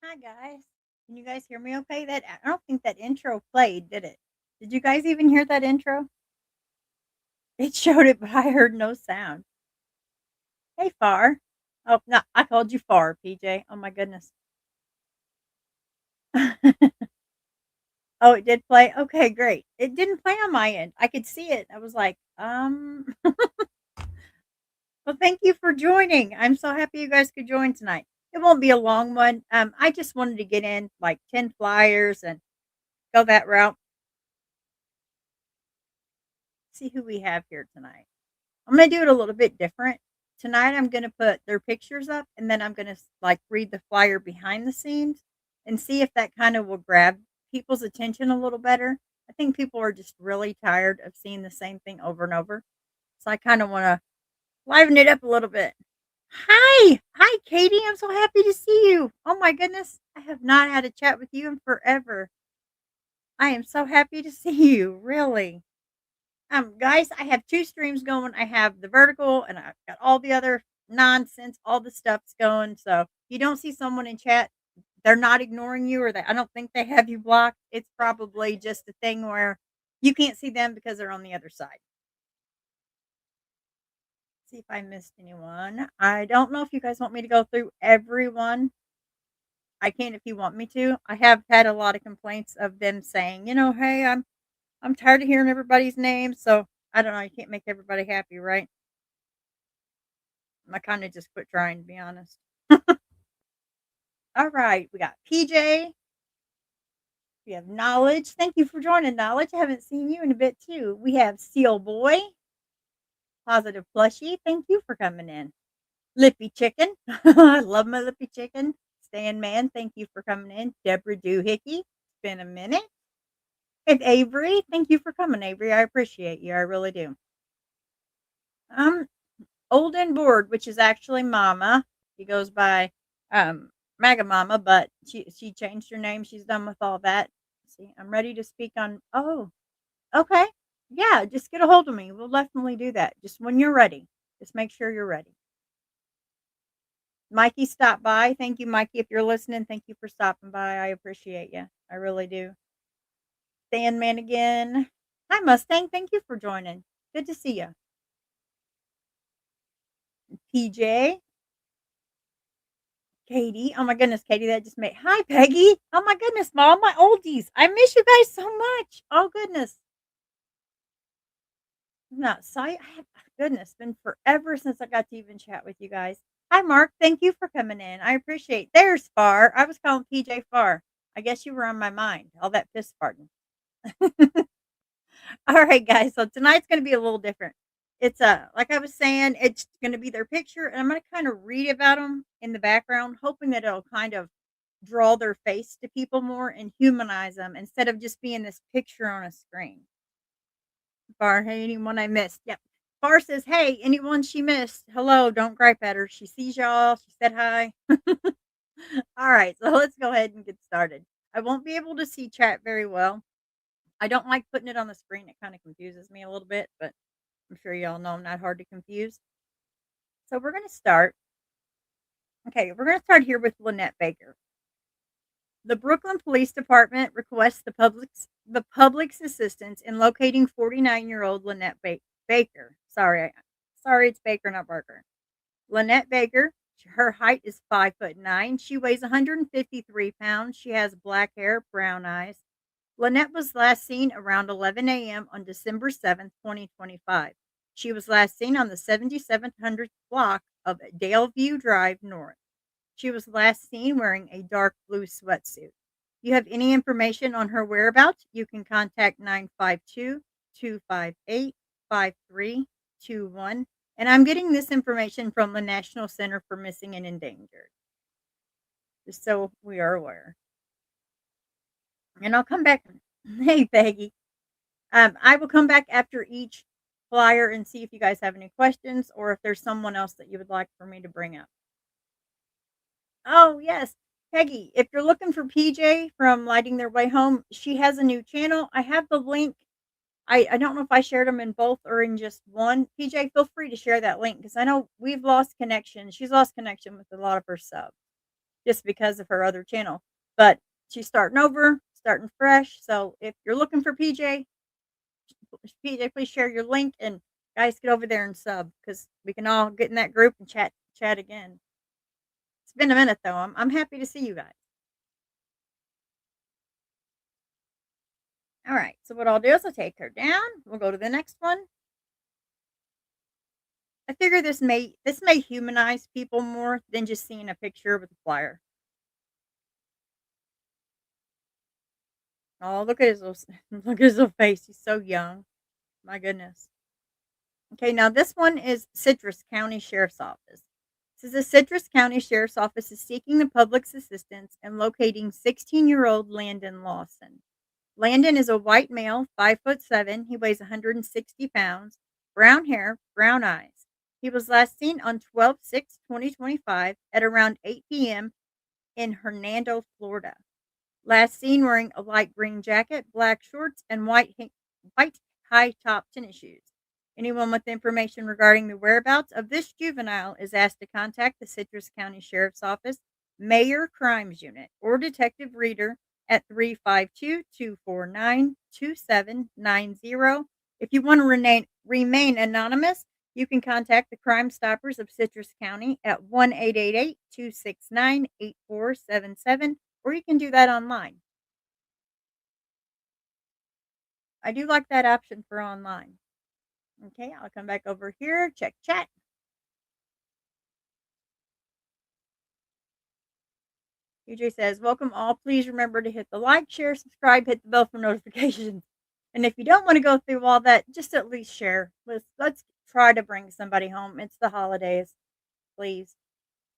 Hi guys. Can you guys hear me okay? That I don't think that intro played, did it? Did you guys even hear that intro? It showed it, but I heard no sound. Hey Far. Oh no, I called you Far, PJ. Oh my goodness. Oh, it did play? Okay, great. It didn't play on my end. I could see it. I was like, well, thank you for joining. I'm so happy you guys could join tonight. It won't be a long one. I just wanted to get in like 10 flyers and go that route. See who we have here tonight. I'm gonna do it a little bit different. Tonight I'm gonna put their pictures up and then I'm gonna like read the flyer behind the scenes and see if that kind of will grab people's attention a little better. I think people are just really tired of seeing the same thing over and over. So I kind of want to liven it up a little bit. Hi. Hi, Katie. I'm so happy to see you. Oh my goodness. I have not had a chat with you in forever. I am so happy to see you. Really. Guys, I have 2 streams going. I have the vertical and I've got all the other nonsense, all the stuff's going. So if you don't see someone in chat, they're not ignoring you or I don't think they have you blocked. It's probably just a thing where you can't see them because they're on the other side. See if I missed anyone. I don't know if you guys want me to go through everyone. I can if you want me to. I have had a lot of complaints of them saying, "Hey, I'm tired of hearing everybody's names." So I don't know. You can't make everybody happy, right? I kinda just quit trying, to be honest. Alright, we got PJ, we have Knowledge. Thank you for joining, Knowledge. I haven't seen you in a bit too. We have Seal Boy, Positive Plushie. Thank you for coming in. Lippy Chicken. I love my Lippy Chicken. Stan Man, thank you for coming in. Deborah Doohickey. It's been a minute. And Avery, thank you for coming, Avery. I appreciate you. I really do. Um, Old and Bored, which is actually Mama. She goes by Maga Mama, but she changed her name. She's done with all that. See, I'm ready to speak on. Oh, okay. Yeah, just get a hold of me. We'll definitely do that. Just when you're ready. Just make sure you're ready. Mikey stopped by. Thank you, Mikey. If you're listening, thank you for stopping by. I appreciate you. I really do. Sandman again. Hi, Mustang. Thank you for joining. Good to see you. PJ. Katie. Oh my goodness, Katie, that just made hi Peggy. Oh my goodness, mom, my oldies. I miss you guys so much. Oh goodness. I'm not sorry. I have goodness, been forever since I got to even chat with you guys. Hi Mark, thank you for coming in. I appreciate there's Far. I was calling PJ Far. I guess you were on my mind. All that piss farting. All right, guys. So tonight's going to be a little different. It's like I was saying, it's going to be their picture, and I'm going to kind of read about them in the background, hoping that it'll kind of draw their face to people more and humanize them instead of just being this picture on a screen. Bar, hey, anyone I missed? Yep. Bar says, hey, anyone she missed, hello, don't gripe at her. She sees y'all. She said hi. All right, so let's go ahead and get started. I won't be able to see chat very well. I don't like putting it on the screen. It kind of confuses me a little bit, but I'm sure y'all know I'm not hard to confuse. So we're going to start. Okay, we're going to start here with Lynette Baker. The Brooklyn Police Department requests the public's assistance in locating 49-year-old Lynette Baker. Sorry, it's Baker, not Barker. Lynette Baker. Her height is 5'9". She weighs 153 pounds. She has black hair, brown eyes. Lynette was last seen around 11 a.m. on December 7th, 2025. She was last seen on the 7700th block of Daleview Drive North. She was last seen wearing a dark blue sweatsuit. If you have any information on her whereabouts, you can contact 952-258-5321. And I'm getting this information from the National Center for Missing and Endangered, just so we are aware. And I'll come back. Hey, Peggy. I will come back after each flyer and see if you guys have any questions or if there's someone else that you would like for me to bring up. Oh, yes. Peggy, if you're looking for PJ from Lighting Their Way Home, she has a new channel. I have the link. I don't know if I shared them in both or in just one. PJ, feel free to share that link because I know we've lost connection. She's lost connection with a lot of her subs. just because of her other channel. But she's starting over, starting fresh. So if you're looking for PJ, please share your link and guys get over there and sub because we can all get in that group and chat again. It's been a minute though. I'm happy to see you guys. All right. So what I'll do is I'll take her down. We'll go to the next one. I figure this may humanize people more than just seeing a picture with a flyer. Oh, look at his little, look at his little face. He's so young. My goodness. Okay, now this one is Citrus County Sheriff's Office. It says the Citrus County Sheriff's Office is seeking the public's assistance in locating 16-year-old Landon Lawson. Landon is a white male, 5'7". He weighs 160 pounds, brown hair, brown eyes. He was last seen on 12/6/2025 at around 8 p.m. in Hernando, Florida. Last seen wearing a light green jacket, black shorts, and white high top tennis shoes. Anyone with information regarding the whereabouts of this juvenile is asked to contact the Citrus County Sheriff's Office, Mayor Crimes Unit, or Detective Reader at 352-249-2790. If you want to remain anonymous, you can contact the Crime Stoppers of Citrus County at 1-888-269-8477, or you can do that online. I do like that option for online. Okay, I'll come back over here, check chat. UJ says, welcome all. Please remember to hit the like, share, subscribe, hit the bell for notifications. And if you don't want to go through all that, just at least share. Let's try to bring somebody home. It's the holidays, please.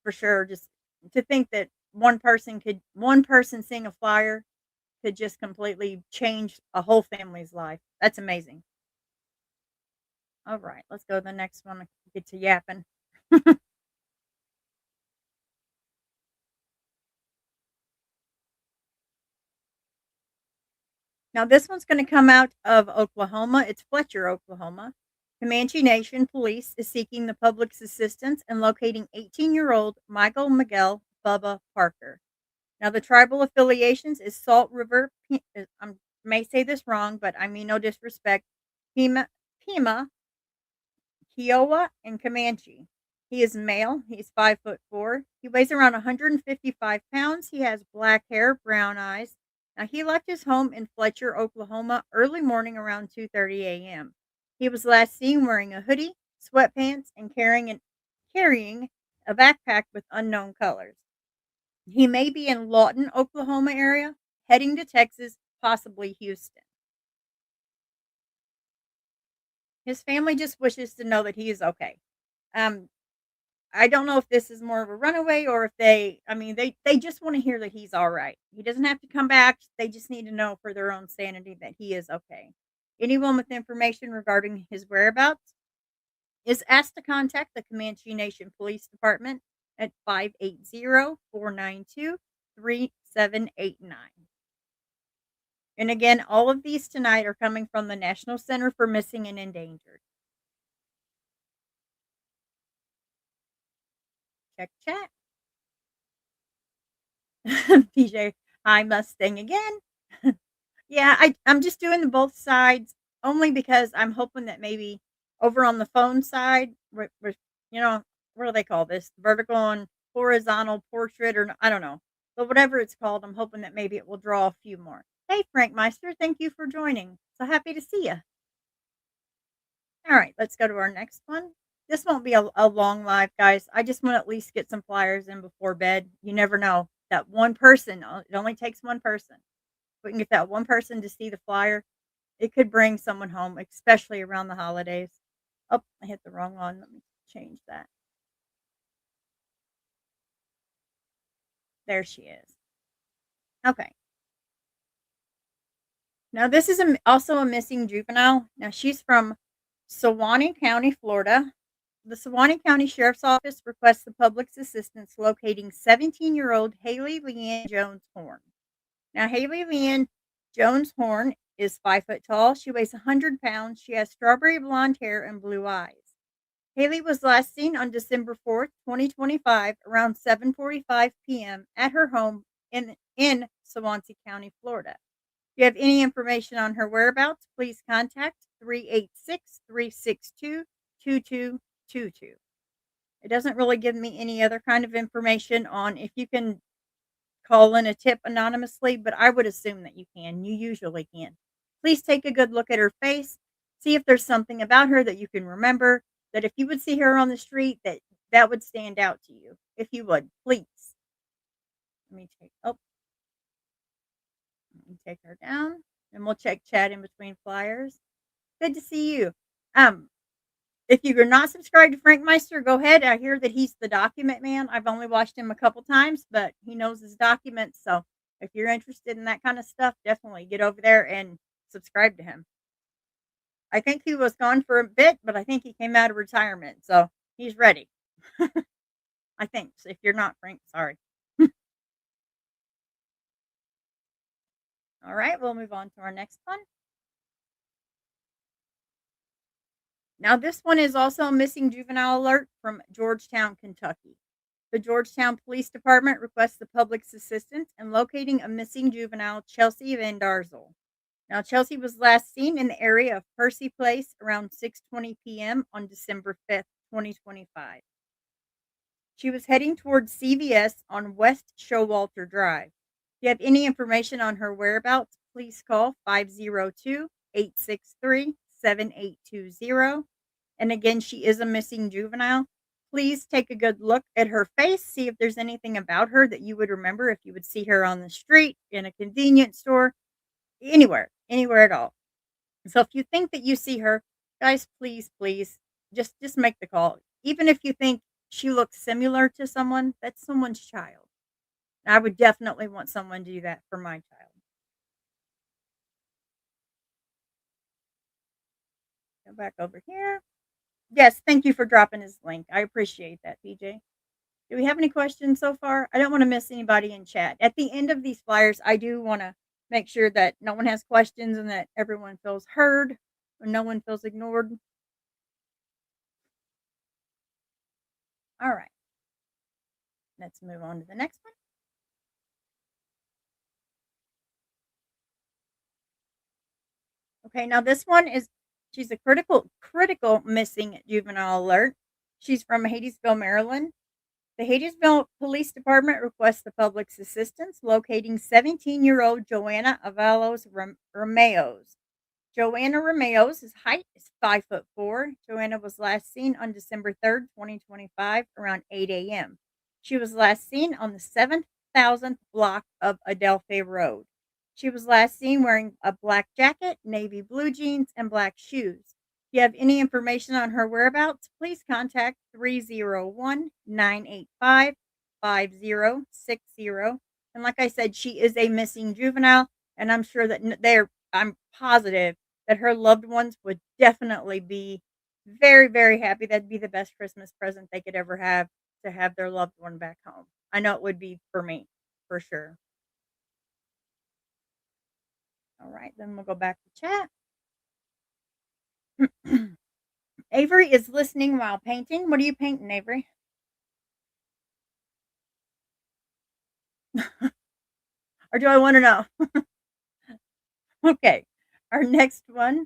For sure. Just to think that one person seeing a flyer could just completely change a whole family's life. That's amazing. All right, let's go to the next one. Get to yapping. Now, this one's going to come out of Oklahoma. It's Fletcher, Oklahoma. Comanche Nation Police is seeking the public's assistance in locating 18-year-old Michael Miguel Bubba Parker. Now, the tribal affiliations is Salt River. I may say this wrong, but I mean no disrespect. Pima, Kiowa, and Comanche. He is male. He's 5'4". He weighs around 155 pounds. He has black hair, brown eyes. Now he left his home in Fletcher, Oklahoma, early morning around 2:30 a.m. He was last seen wearing a hoodie, sweatpants, and carrying a backpack with unknown colors. He may be in Lawton, Oklahoma area, heading to Texas, possibly Houston. His family just wishes to know that he is okay. Um, I don't know if this is more of a runaway or if they just want to hear that he's all right. He doesn't have to come back. They just need to know for their own sanity that he is okay. Anyone with information regarding his whereabouts is asked to contact the Comanche Nation Police Department at 580-492-3789. And again, all of these tonight are coming from the National Center for Missing and Endangered. Check chat. PJ, hi Mustang again. Yeah, I'm just doing the both sides only because I'm hoping that maybe over on the phone side, you know, what do they call this? Vertical and horizontal portrait, or I don't know, but whatever it's called, I'm hoping that maybe it will draw a few more. Hey, Frank Meister, thank you for joining. So happy to see you. All right, let's go to our next one. This won't be a long live, guys. I just want to at least get some flyers in before bed. You never know. That one person, it only takes one person. We can get that one person to see the flyer. It could bring someone home, especially around the holidays. Oh, I hit the wrong one. Let me change that. There she is. Okay. Now, this is also a missing juvenile. Now, she's from Sewanee County, Florida. The Sewanee County Sheriff's Office requests the public's assistance locating 17-year-old Haley Leanne Jones Horn. Now, Haley Leanne Jones Horn is 5 foot tall. She weighs 100 pounds. She has strawberry blonde hair and blue eyes. Haley was last seen on December 4th, 2025, around 7:45 p.m. at her home in Swansea County, Florida. If you have any information on her whereabouts, please contact 386-362-2222. It doesn't really give me any other kind of information on if you can call in a tip anonymously, but I would assume that you can. You usually can. Please take a good look at her face. See if there's something about her that you can remember. That if you would see her on the street, that would stand out to you. If you would, please. Let me take her down, and we'll check chat in between flyers. Good to see you. Um, if you're not subscribed to Frank Meister, go ahead. I hear that he's the document man. I've only watched him a couple times, but he knows his documents. So if you're interested in that kind of stuff, definitely get over there and subscribe to him. I think he was gone for a bit, but I think he came out of retirement. So he's ready. I think. So if you're not Frank, sorry. All right, we'll move on to our next one. Now, this one is also a missing juvenile alert from Georgetown, Kentucky. The Georgetown Police Department requests the public's assistance in locating a missing juvenile, Chelsea Van Darzel. Now, Chelsea was last seen in the area of Percy Place around 6:20 p.m. on December 5th, 2025. She was heading towards CVS on West Showalter Drive. If you have any information on her whereabouts, please call 502-863-7820. And again, she is a missing juvenile. Please take a good look at her face, see if there's anything about her that you would remember if you would see her on the street, in a convenience store, anywhere at all. So if you think that you see her, guys, please, just make the call. Even if you think she looks similar to someone, that's someone's child. I would definitely want someone to do that for my child. Go back over here. Yes, thank you for dropping his link. I appreciate that, PJ. Do we have any questions so far? I don't want to miss anybody in chat. At the end of these flyers, I do want to make sure that no one has questions and that everyone feels heard or no one feels ignored. All right. Let's move on to the next one. Okay, now this one is she's a critical missing juvenile alert. She's from Hadesville, Maryland. The Hadesville Police Department requests the public's assistance locating 17-year-old Joanna Avalos Rameos. Joanna Rameos' height is 5'4". Joanna was last seen on December 3rd, 2025, around 8 a.m. She was last seen on the 7,000th block of Adelphi Road. She was last seen wearing a black jacket, navy blue jeans, and black shoes. If you have any information on her whereabouts, please contact 301-985-5060. And like I said, she is a missing juvenile, and I'm sure that I'm positive that her loved ones would definitely be very, very happy. That'd be the best Christmas present they could ever have, to have their loved one back home. I know it would be for me, for sure. All right, then we'll go back to chat. Avery is listening while painting. What are you painting, Avery? Or do I want to know? Okay, our next one.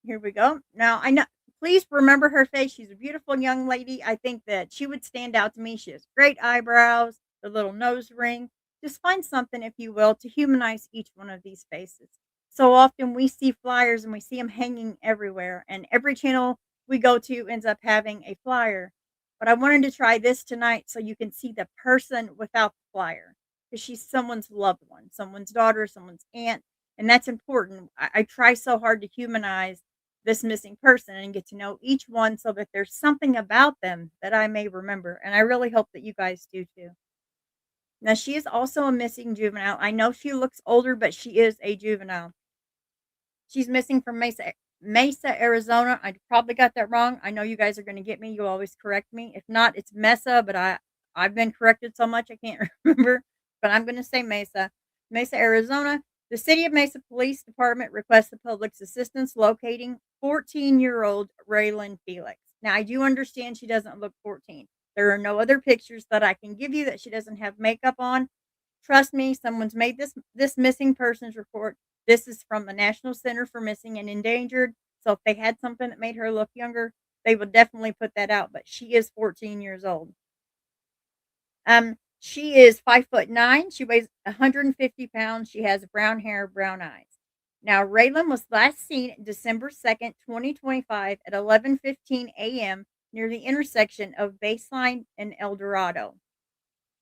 Here we go. Now, I know, please remember her face. She's a beautiful young lady. I think that she would stand out to me. She has great eyebrows, the little nose ring. Just find something, if you will, to humanize each one of these faces. So often we see flyers and we see them hanging everywhere, and every channel we go to ends up having a flyer. But I wanted to try this tonight so you can see the person without the flyer, because she's someone's loved one, someone's daughter, someone's aunt, and that's important. I try so hard to humanize this missing person and get to know each one so that there's something about them that I may remember. And I really hope that you guys do too. Now, she is also a missing juvenile. I know she looks older, but she is a juvenile. She's missing from Mesa, Arizona. I probably got that wrong. I know you guys are going to get me. You always correct me. If not, it's Mesa, but I've been corrected so much I can't remember. But I'm going to say Mesa. Mesa, Arizona. The City of Mesa Police Department requests the public's assistance locating 14-year-old Raylan Felix. Now, I do understand she doesn't look 14. There are no other pictures that I can give you that she doesn't have makeup on. Trust me, someone's made this missing persons report. This is from the National Center for Missing and Endangered. So if they had something that made her look younger, they would definitely put that out. But she is 14 years old. She is 5'9". She weighs 150 pounds. She has brown hair, brown eyes. Now, Raylan was last seen December 2nd, 2025 at 11:15 a.m. near the intersection of Baseline and El Dorado.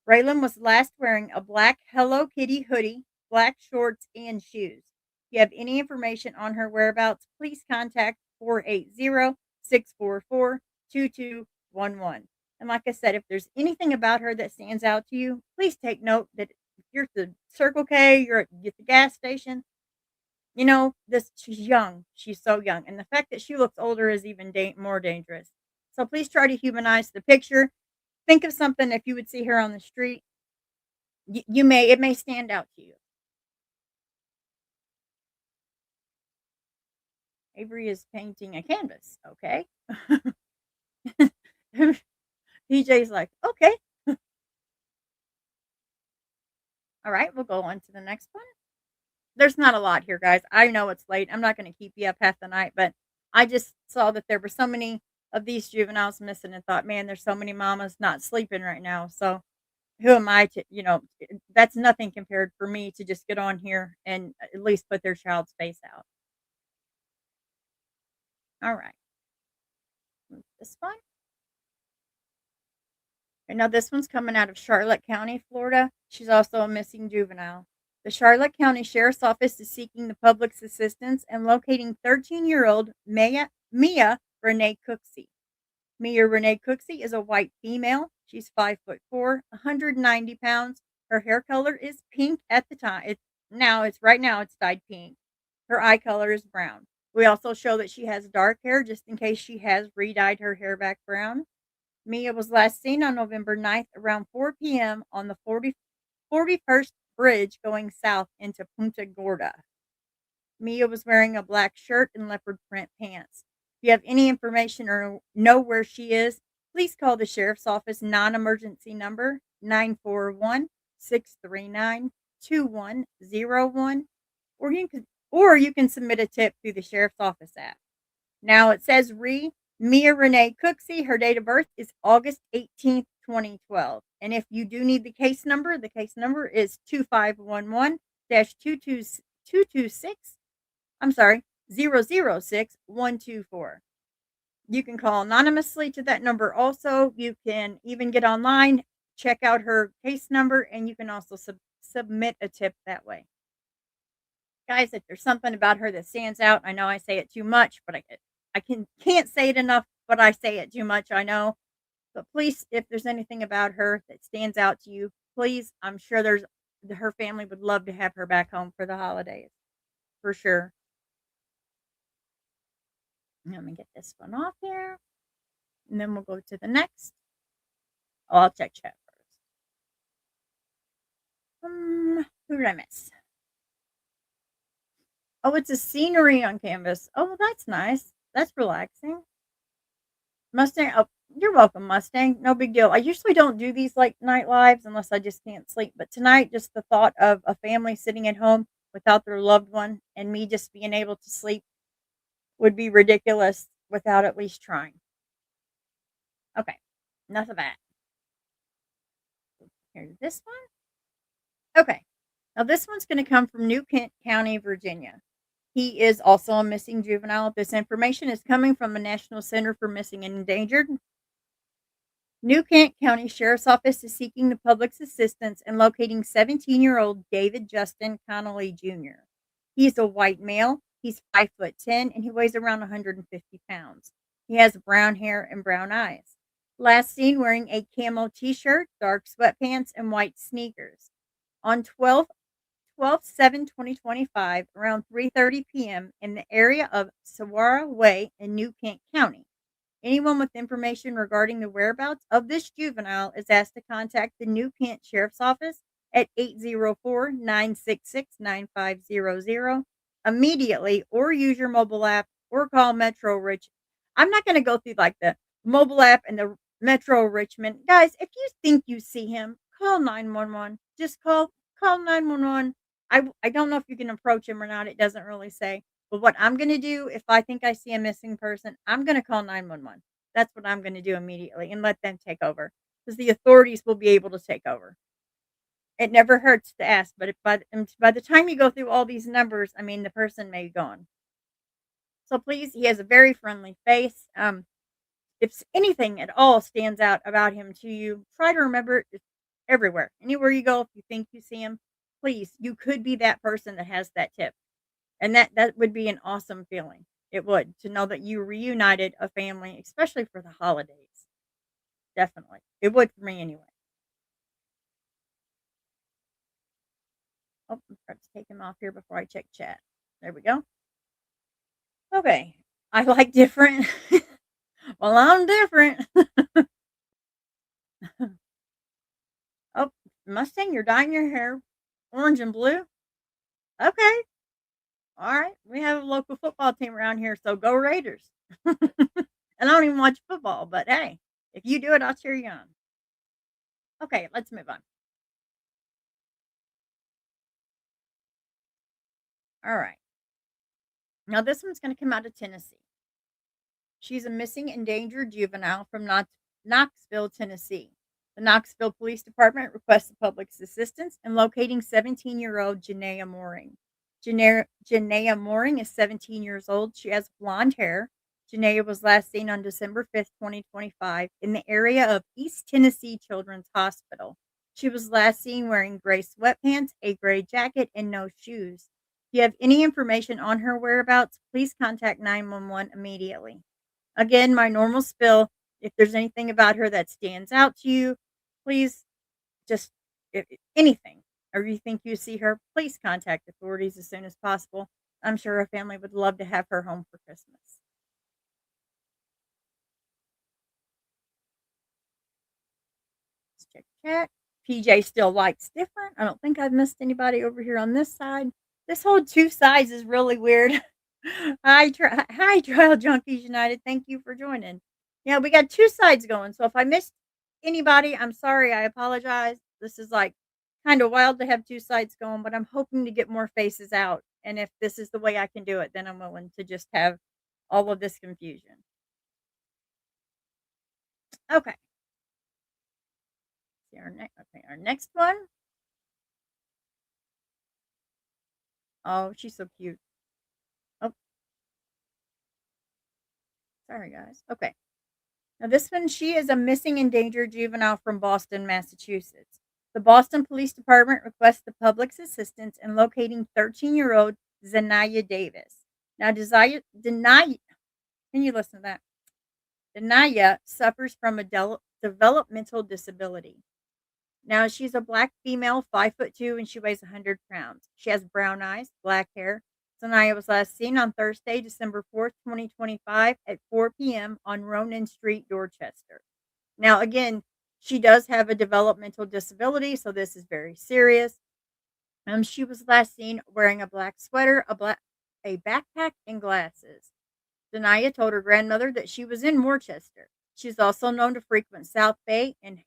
Raylan was last wearing a black Hello Kitty hoodie, black shorts, and shoes. If you have any information on her whereabouts, please contact 480-644-2211. And like I said, if there's anything about her that stands out to you, please take note that if you're at the Circle K, you're at the gas station, this she's young. She's so young. And the fact that she looks older is even more dangerous. So please try to humanize the picture. Think of something if you would see her on the street. It may stand out to you. Avery is painting a canvas. Okay. PJ's like, okay. All right, we'll go on to the next one. There's not a lot here, guys. I know it's late. I'm not going to keep you up half the night, but I just saw that there were so many of these juveniles missing and thought, man, there's so many mamas not sleeping right now. So who am I to, that's nothing compared for me to just get on here and at least put their child's face out. All right. This one. And now this one's coming out of Charlotte County, Florida. She's also a missing juvenile. The Charlotte County Sheriff's Office is seeking the public's assistance in locating 13-year-old Mia Renee Cooksey. Mia Renee Cooksey is a white female. She's 5'4", 190 pounds. Her hair color is pink at the time. Right now it's dyed pink. Her eye color is brown. We also show that she has dark hair just in case she has re-dyed her hair back brown. Mia was last seen on November 9th around 4 p.m. on the 41st Bridge going south into Punta Gorda. Mia was wearing a black shirt and leopard print pants. If you have any information or know where she is, please call the Sheriff's Office non-emergency number 941-639-2101, or you can submit a tip through the Sheriff's Office app. Now it says Mia Renee Cooksey, her date of birth is August 18th, 2012. And if you do need the case number is 2511-226, I'm sorry, 006124. You can call anonymously to that number also. You can even get online, check out her case number, and you can also submit a tip that way. Guys, if there's something about her that stands out, I know I say it too much, but I can't say it enough, but I say it too much, I know. But please, if there's anything about her that stands out to you, please, I'm sure her family would love to have her back home for the holidays. For sure. Let me get this one off here. And then we'll go to the next. Oh, I'll check chat first. Who did I miss? Oh, it's a scenery on canvas. Oh, that's nice. That's relaxing. Mustang. Oh, you're welcome, Mustang. No big deal. I usually don't do these like night lives unless I just can't sleep. But tonight, just the thought of a family sitting at home without their loved one and me just being able to sleep would be ridiculous without at least trying. Okay, enough of that. Here's this one. Okay, now this one's going to come from New Kent County, Virginia. He is also a missing juvenile. This information is coming from the National Center for Missing and Endangered. New Kent County Sheriff's Office is seeking the public's assistance in locating 17-year-old David Justin Connolly Jr. He is a white male. He's 5'10", and he weighs around 150 pounds. He has brown hair and brown eyes. Last seen wearing a camo t-shirt, dark sweatpants, and white sneakers. On 12/7/2025, around 3:30 p.m. in the area of Saguaro Way in New Kent County. Anyone with information regarding the whereabouts of this juvenile is asked to contact the New Kent Sheriff's Office at 804-966-9500 immediately, or use your mobile app or call Metro Rich. I'm not gonna go through, like, the mobile app and the Metro Richmond. Guys, if you think you see him, call 911. Just call 911. I don't know if you can approach him or not, it doesn't really say. But what I'm gonna do, if I think I see a missing person, I'm gonna call 911. That's what I'm gonna do immediately and let them take over, because the authorities will be able to take over. It never hurts to ask, but if by the time you go through all these numbers, I mean, the person may be gone. So please, he has a very friendly face. If anything at all stands out about him to you, try to remember it. It's everywhere. Anywhere you go, if you think you see him, please, you could be that person that has that tip. And that would be an awesome feeling. It would, to know that you reunited a family, especially for the holidays. Definitely. It would for me anyway. Oh, I'm trying to take him off here before I check chat. There we go. Okay. I like different. Well, I'm different. Oh, Mustang, you're dyeing your hair orange and blue? Okay. All right. We have a local football team around here, so go Raiders. And I don't even watch football, but hey, if you do it, I'll cheer you on. Okay, let's move on. All right. Now, this one's going to come out of Tennessee. She's a missing endangered juvenile from Knoxville, Tennessee. The Knoxville Police Department requests the public's assistance in locating 17-year-old Janaea Mooring. Janaea Mooring is 17 years old. She has blonde hair. Janaea was last seen on December 5th, 2025, in the area of East Tennessee Children's Hospital. She was last seen wearing gray sweatpants, a gray jacket, and no shoes. If you have any information on her whereabouts, please contact 911 immediately. Again, my normal spill. If there's anything about her that stands out to you, please just if anything, or you think you see her, please contact authorities as soon as possible. I'm sure her family would love to have her home for Christmas. Let's check chat. PJ still likes different. I don't think I've missed anybody over here on this side. This whole two sides is really weird. Hi, Trial Junkies United. Thank you for joining. Yeah, we got two sides going. So if I missed anybody, I'm sorry. I apologize. This is like kind of wild to have two sides going, but I'm hoping to get more faces out. And if this is the way I can do it, then I'm willing to just have all of this confusion. Okay. See our next one. Oh, she's so cute. Oh, sorry guys. Okay. Now, this one, she is a missing endangered juvenile from Boston, Massachusetts. The Boston Police Department requests the public's assistance in locating 13-year-old Zanaya Davis. Now, Denaya, can you listen to that? Denaya suffers from a developmental disability. Now, she's a black female, 5'2", and she weighs 100 pounds. She has brown eyes, black hair. Zanaya was last seen on Thursday, December 4th, 2025 at 4 p.m. on Ronan Street, Dorchester. Now, again, she does have a developmental disability, so this is very serious. She was last seen wearing a black sweater, a backpack, and glasses. Denaya told her grandmother that she was in Worcester. She's also known to frequent South Bay and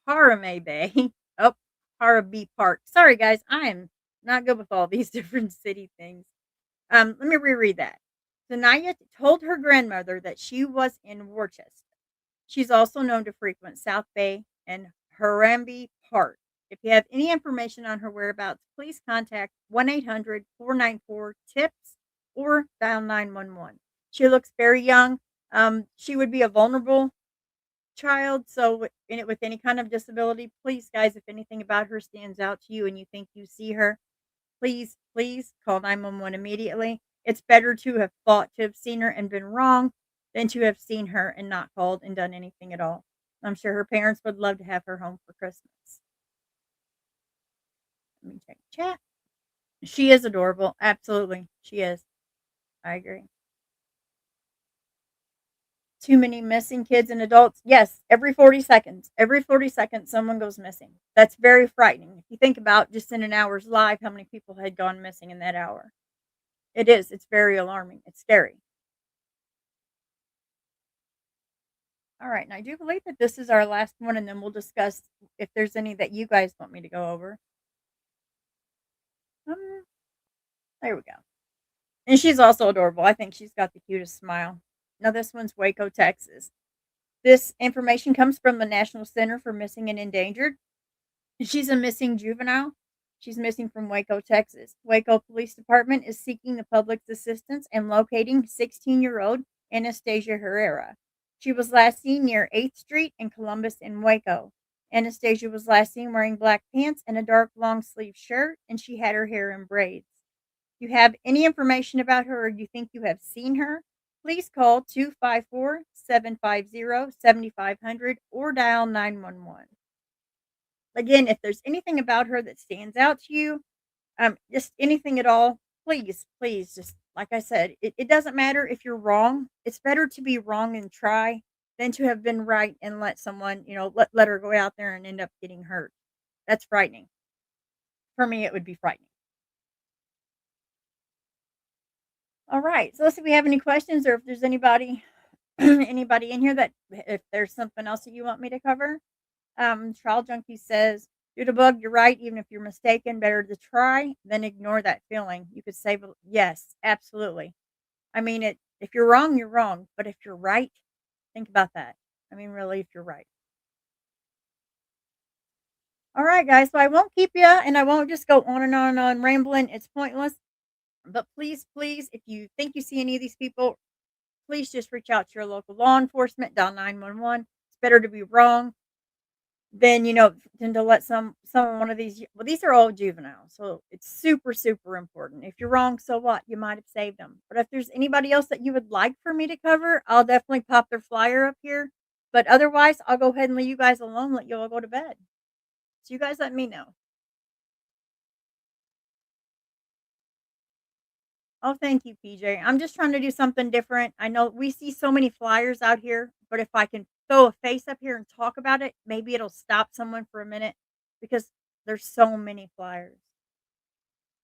Harambe Bay. Oh, Harabee Park. Sorry, guys, I am not good with all these different city things. Let me reread that. Denaya told her grandmother that she was in Worcester. She's also known to frequent South Bay and Harambe Park. If you have any information on her whereabouts, please contact 1-800-494-TIPS or dial 911. She looks very young. She would be a vulnerable child, so with any kind of disability, please, guys, if anything about her stands out to you and you think you see her, please call 911 immediately. It's better to have thought to have seen her and been wrong than to have seen her and not called and done anything at all. I'm sure her parents would love to have her home for Christmas. Let me check chat. She is adorable. Absolutely. She is. I agree. Too many missing kids and adults. Yes, every 40 seconds. Every 40 seconds, someone goes missing. That's very frightening. If you think about just in an hour's life, how many people had gone missing in that hour. It is. It's very alarming. It's scary. All right. And I do believe that this is our last one, and then we'll discuss if there's any that you guys want me to go over. Um, there we go. And she's also adorable. I think she's got the cutest smile. Now, this one's Waco, Texas. This information comes from the National Center for Missing and Endangered. She's a missing juvenile. She's missing from Waco, Texas. Waco Police Department is seeking the public's assistance in locating 16-year-old Anastasia Herrera. She was last seen near 8th Street in Columbus in Waco. Anastasia was last seen wearing black pants and a dark long sleeve shirt, and she had her hair in braids. If you have any information about her or you think you have seen her, please call 254-750-7500 or dial 911. Again, if there's anything about her that stands out to you, just anything at all, please, please, just like I said, it doesn't matter if you're wrong. It's better to be wrong and try than to have been right and let someone, let her go out there and end up getting hurt. That's frightening. For me, it would be frightening. All right. So let's see if we have any questions or if there's anybody anybody in here that if there's something else that you want me to cover. Trial Junkie says, "Due to bug, you're right. Even if you're mistaken, better to try than ignore that feeling. You could save." Yes, absolutely. I mean, if you're wrong, you're wrong. But if you're right, think about that. I mean, really, if you're right. All right, guys. So I won't keep you, and I won't just go on and on and on rambling. It's pointless. But please, please, if you think you see any of these people, please just reach out to your local law enforcement. Dial 911. It's better to be wrong than than to let some one of these. Well, these are all juveniles, so it's super super important. If you're wrong, so what? You might have saved them. But if there's anybody else that you would like for me to cover, I'll definitely pop their flyer up here. But otherwise, I'll go ahead and leave you guys alone. Let you all go to bed. So you guys let me know. Oh, thank you, PJ. I'm just trying to do something different. I know we see so many flyers out here, but if I can throw a face up here and talk about it, maybe it'll stop someone for a minute because there's so many flyers.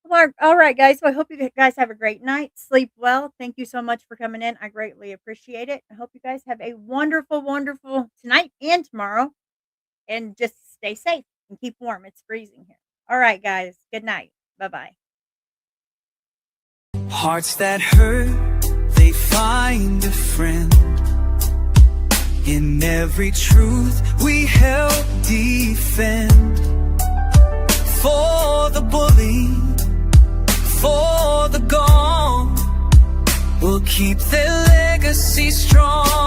Well, all right, guys. So I hope you guys have a great night. Sleep well. Thank you so much for coming in. I greatly appreciate it. I hope you guys have a wonderful, wonderful tonight and tomorrow. And just stay safe and keep warm. It's freezing here. All right, guys. Good night. Bye bye. Hearts that hurt, they find a friend. In every truth we help defend. For the bullied, for the gone, we'll keep their legacy strong.